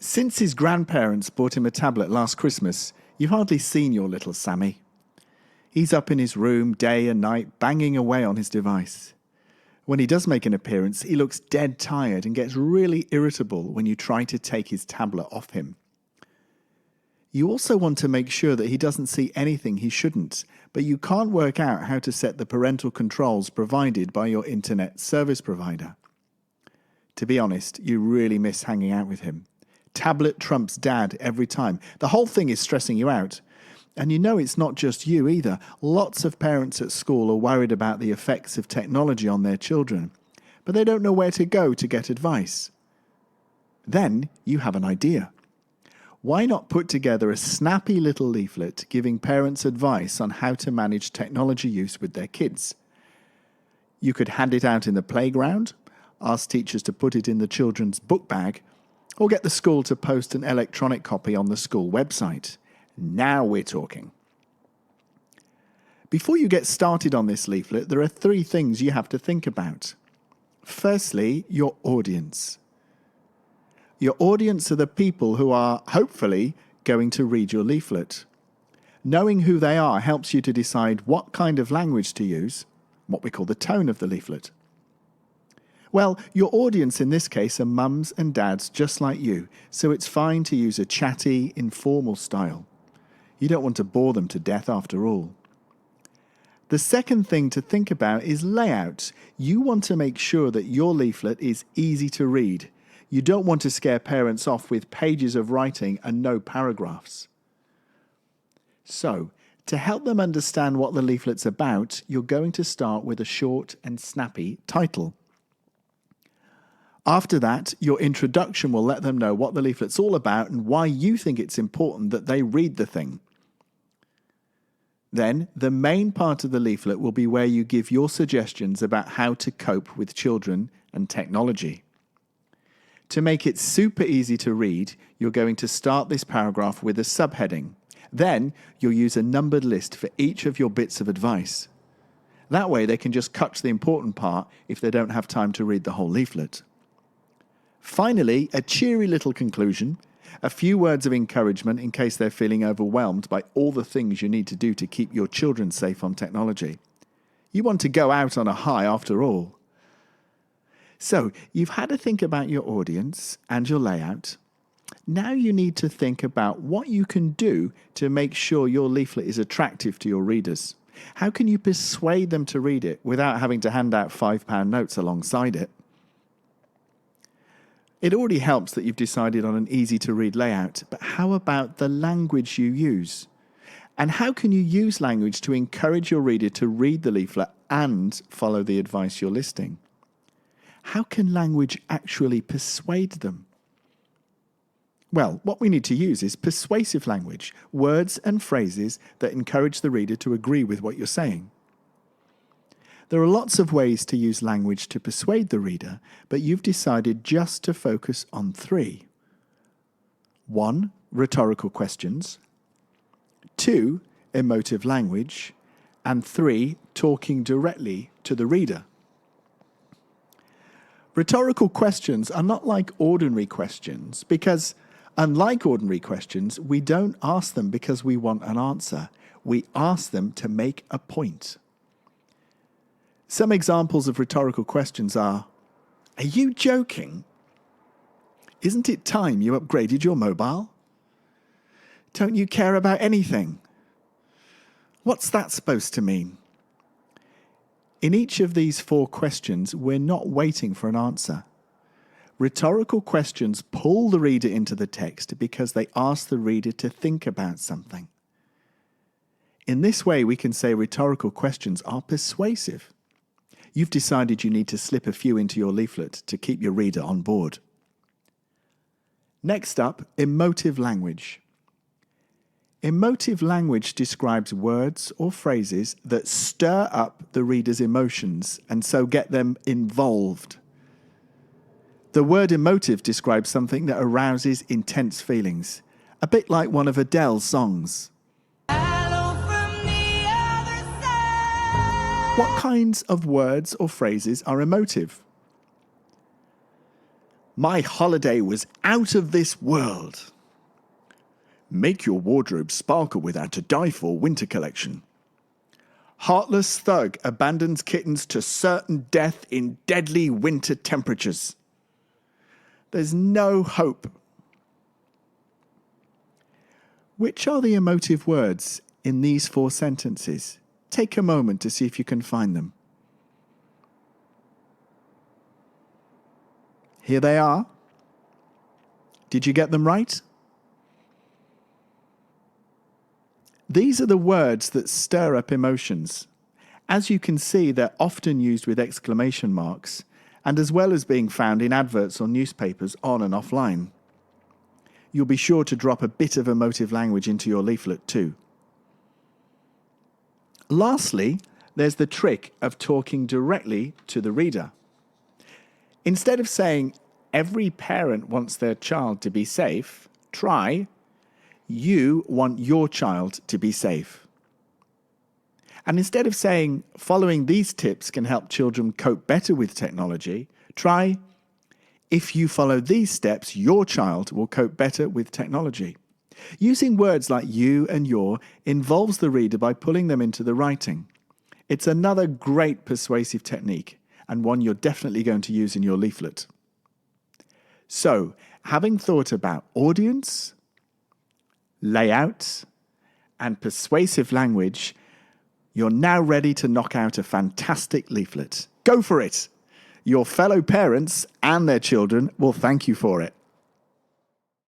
Since his grandparents bought him a tablet last Christmas, you've hardly seen your little Sammy. He's up in his room day and night, banging away on his device. When he does make an appearance, he looks dead tired and gets really irritable when you try to take his tablet off him. You also want to make sure that he doesn't see anything he shouldn't, but you can't work out how to set the parental controls provided by your internet service provider. To be honest, you really miss hanging out with him. Tablet trumps dad every time. The whole thing is stressing you out. And you know it's not just you either. Lots of parents at school are worried about the effects of technology on their children, but they don't know where to go to get advice. Then you have an idea. Why not put together a snappy little leaflet giving parents advice on how to manage technology use with their kids? You could hand it out in the playground, ask teachers to put it in the children's book bag, or get the school to post an electronic copy on the school website. Now we're talking. Before you get started on this leaflet, there are 3 things you have to think about. Firstly, your audience. Your audience are the people who are, hopefully, going to read your leaflet. Knowing who they are helps you to decide what kind of language to use, what we call the tone of the leaflet. Well, your audience in this case are mums and dads just like you, so it's fine to use a chatty, informal style. You don't want to bore them to death after all. The second thing to think about is layout. You want to make sure that your leaflet is easy to read. You don't want to scare parents off with pages of writing and no paragraphs. So, to help them understand what the leaflet's about, you're going to start with a short and snappy title. After that, your introduction will let them know what the leaflet's all about and why you think it's important that they read the thing. Then, the main part of the leaflet will be where you give your suggestions about how to cope with children and technology. To make it super easy to read, you're going to start this paragraph with a subheading. Then, you'll use a numbered list for each of your bits of advice. That way, they can just cut to the important part if they don't have time to read the whole leaflet. Finally, a cheery little conclusion, a few words of encouragement in case they're feeling overwhelmed by all the things you need to do to keep your children safe on technology. You want to go out on a high after all. So, you've had to think about your audience and your layout. Now you need to think about what you can do to make sure your leaflet is attractive to your readers. How can you persuade them to read it without having to hand out £5 notes alongside it? It already helps that you've decided on an easy-to-read layout, but how about the language you use? And how can you use language to encourage your reader to read the leaflet and follow the advice you're listing? How can language actually persuade them? Well, what we need to use is persuasive language, words and phrases that encourage the reader to agree with what you're saying. There are lots of ways to use language to persuade the reader, but you've decided just to focus on 3. 1. Rhetorical questions. 2. Emotive language. And 3. Talking directly to the reader. Rhetorical questions are not like ordinary questions because, unlike ordinary questions, we don't ask them because we want an answer. We ask them to make a point. Some examples of rhetorical questions are you joking? Isn't it time you upgraded your mobile? Don't you care about anything? What's that supposed to mean? In each of these 4 questions, we're not waiting for an answer. Rhetorical questions pull the reader into the text because they ask the reader to think about something. In this way, we can say rhetorical questions are persuasive. You've decided you need to slip a few into your leaflet to keep your reader on board. Next up, emotive language. Emotive language describes words or phrases that stir up the reader's emotions and so get them involved. The word emotive describes something that arouses intense feelings, a bit like one of Adele's songs. What kinds of words or phrases are emotive? My holiday was out of this world. Make your wardrobe sparkle with our to-die-for winter collection. Heartless thug abandons kittens to certain death in deadly winter temperatures. There's no hope. Which are the emotive words in these 4 sentences? Take a moment to see if you can find them. Here they are. Did you get them right? These are the words that stir up emotions. As you can see, they're often used with exclamation marks, and as well as being found in adverts or newspapers on and offline. You'll be sure to drop a bit of emotive language into your leaflet too. Lastly, there's the trick of talking directly to the reader. Instead of saying, every parent wants their child to be safe, try, you want your child to be safe. And instead of saying, following these tips can help children cope better with technology, try, if you follow these steps, your child will cope better with technology. Using words like you and your involves the reader by pulling them into the writing. It's another great persuasive technique, and one you're definitely going to use in your leaflet. So, having thought about audience, layout, and persuasive language, you're now ready to knock out a fantastic leaflet. Go for it! Your fellow parents and their children will thank you for it.